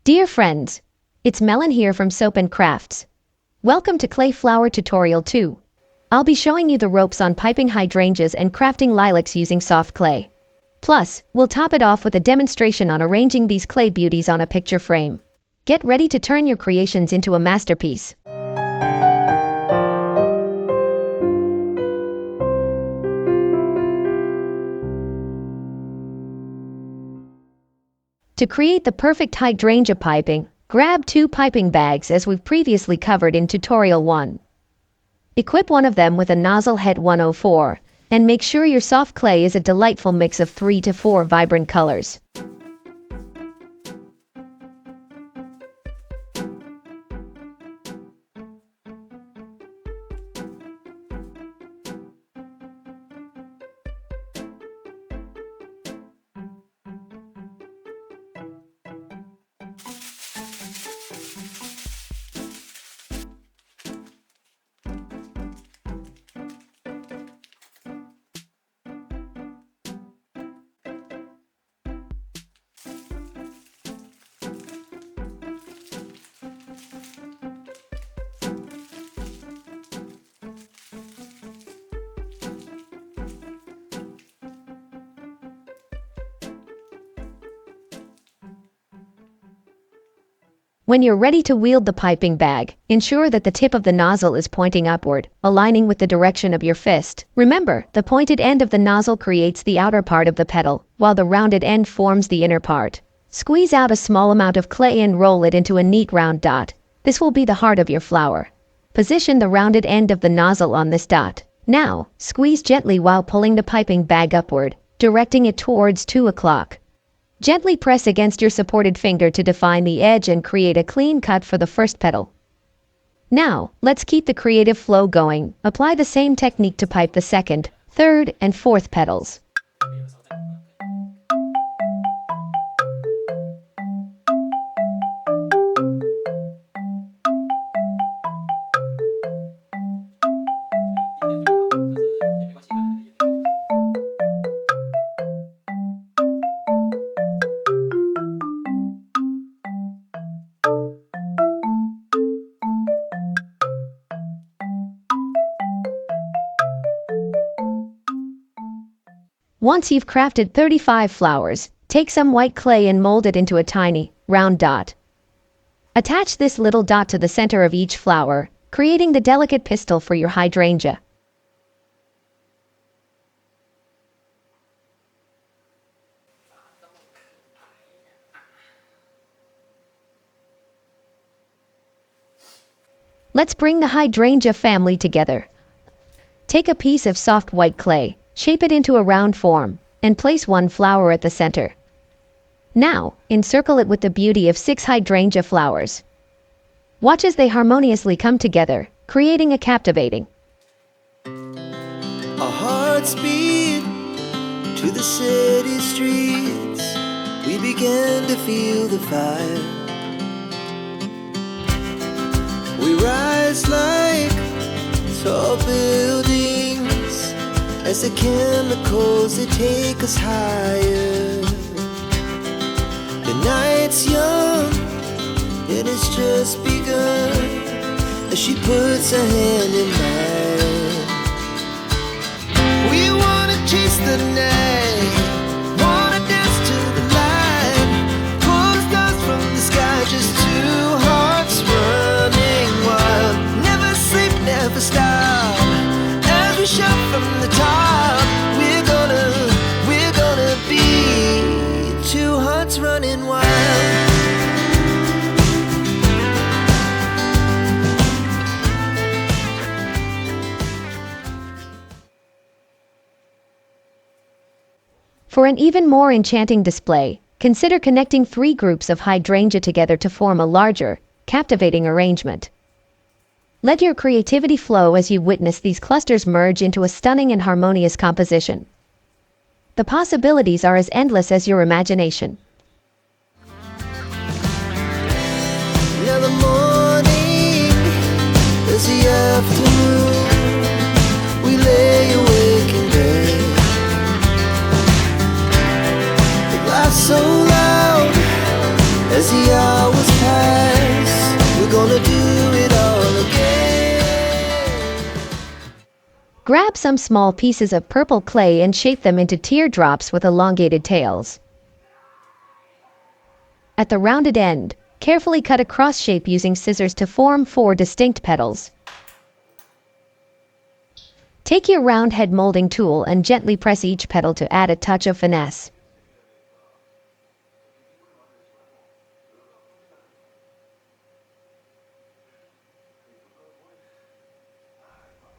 Dear friends, it's Melon here from Soap and Crafts. Welcome to Clay Flower Tutorial 2. I'll be showing you the ropes on piping hydrangeas and crafting lilacs using soft clay. Plus, we'll top it off with a demonstration on arranging these clay beauties on a picture frame. Get ready to turn your creations into a masterpiece. To create the perfect hydrangea piping, grab 2 piping bags as we've previously covered in Tutorial 1. Equip one of them with a nozzle head 104, and make sure your soft clay is a delightful mix of 3 to 4 vibrant colors. When you're ready to wield the piping bag, ensure that the tip of the nozzle is pointing upward, aligning with the direction of your fist. Remember, the pointed end of the nozzle creates the outer part of the petal, while the rounded end forms the inner part. Squeeze out a small amount of clay and roll it into a neat round dot. This will be the heart of your flower. Position the rounded end of the nozzle on this dot. Now, squeeze gently while pulling the piping bag upward, directing it towards 2 o'clock. Gently press against your supported finger to define the edge and create a clean cut for the first petal. Now, let's keep the creative flow going. Apply the same technique to pipe the second, third, and fourth petals. Once you've crafted 35 flowers, take some white clay and mold it into a tiny, round dot. Attach this little dot to the center of each flower, creating the delicate pistil for your hydrangea. Let's bring the hydrangea family together. Take a piece of soft white clay, shape it into a round form, and place one flower at the center. Now, encircle it with the beauty of 6 hydrangea flowers. Watch as they harmoniously come together, creating a captivating. Our hearts beat to the city streets. We began to feel the fire. We rise like tall buildings as the chemicals, they take us higher. The night's young, it has just begun, as she puts her hand in mine. We wanna chase the night, wanna dance to the light, pull the stars from the sky, just 2 hearts running wild. Never sleep, never stop, as we shout from the top. We're gonna be 2 hearts running wild. For an even more enchanting display, consider connecting 3 groups of hydrangea together to form a larger, captivating arrangement. Let your creativity flow as you witness these clusters merge into a stunning and harmonious composition. The possibilities are as endless as your imagination. Now the morning is the afternoon. We lay awake in bed. The glass so loud as the hour was past. We're gonna do it all again. Grab some small pieces of purple clay and shape them into teardrops with elongated tails. At the rounded end, carefully cut a cross shape using scissors to form 4 distinct petals. Take your round head molding tool and gently press each petal to add a touch of finesse.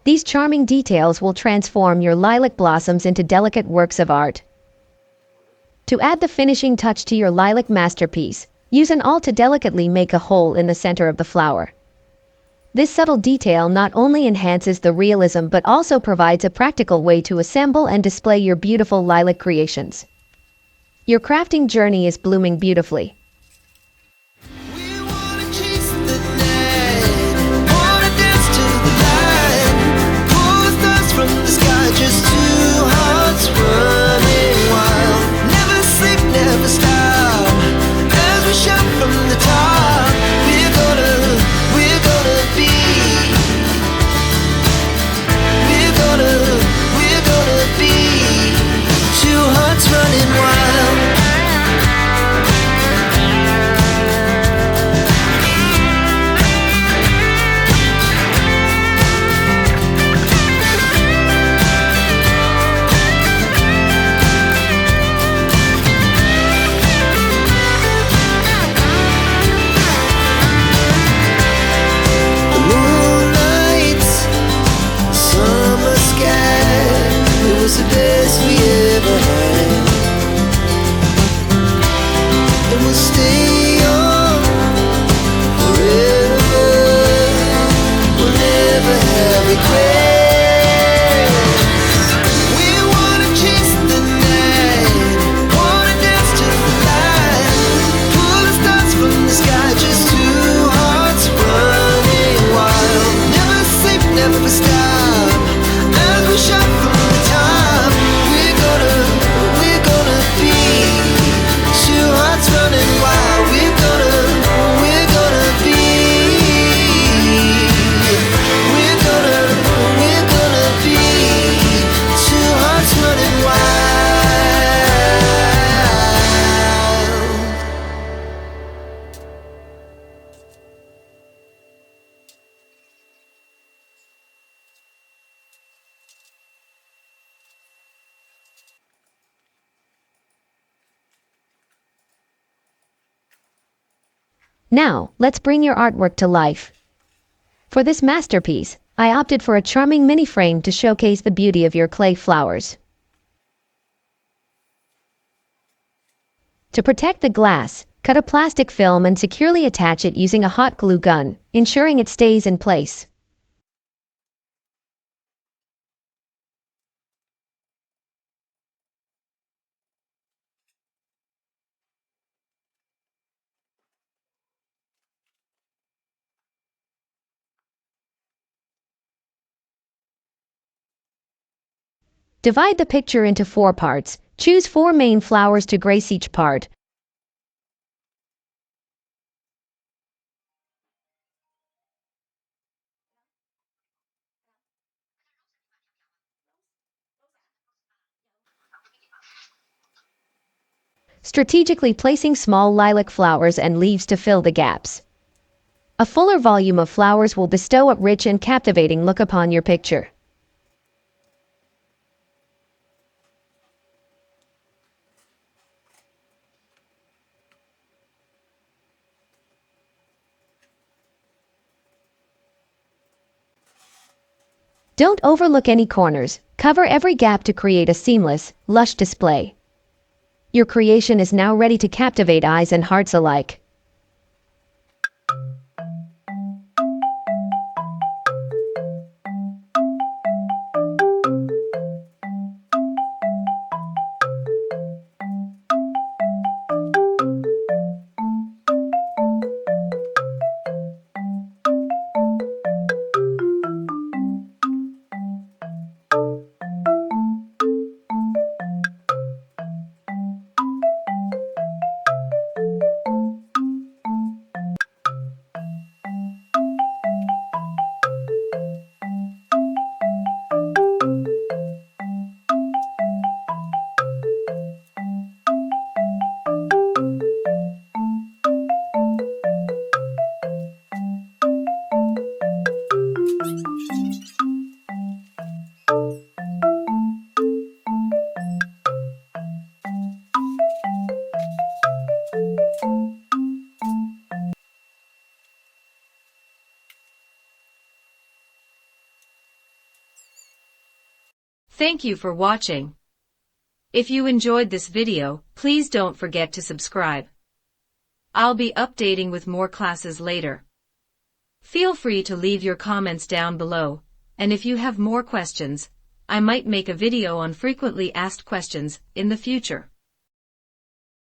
These charming details will transform your lilac blossoms into delicate works of art. To add the finishing touch to your lilac masterpiece, use an awl to delicately make a hole in the center of the flower. This subtle detail not only enhances the realism but also provides a practical way to assemble and display your beautiful lilac creations. Your crafting journey is blooming beautifully. We wanna chase the night, wanna dance to the light, pull the stars from the sky, just two hearts running wild. Never sleep, never stop, as we shout from the top. We're gonna be. We're gonna be two hearts running wild. The best we ever had, and we'll stay on forever. We'll never have regrets. We wanna chase the night, wanna dance to the light, pull the stars from the sky, just two hearts running wild. Never sleep, never stop, as we shout from the top. Running wild, we're gonna be two hearts running wild. Now, let's bring your artwork to life. For this masterpiece, I opted for a charming mini frame to showcase the beauty of your clay flowers. To protect the glass, cut a plastic film and securely attach it using a hot glue gun, ensuring it stays in place. Divide the picture into 4 parts. Choose 4 main flowers to grace each part. Strategically placing small lilac flowers and leaves to fill the gaps. A fuller volume of flowers will bestow a rich and captivating look upon your picture. Don't overlook any corners. Cover every gap to create a seamless, lush display. Your creation is now ready to captivate eyes and hearts alike. Thank you for watching. If you enjoyed this video, please don't forget to subscribe. I'll be updating with more classes later. Feel free to leave your comments down below, and if you have more questions, I might make a video on frequently asked questions in the future.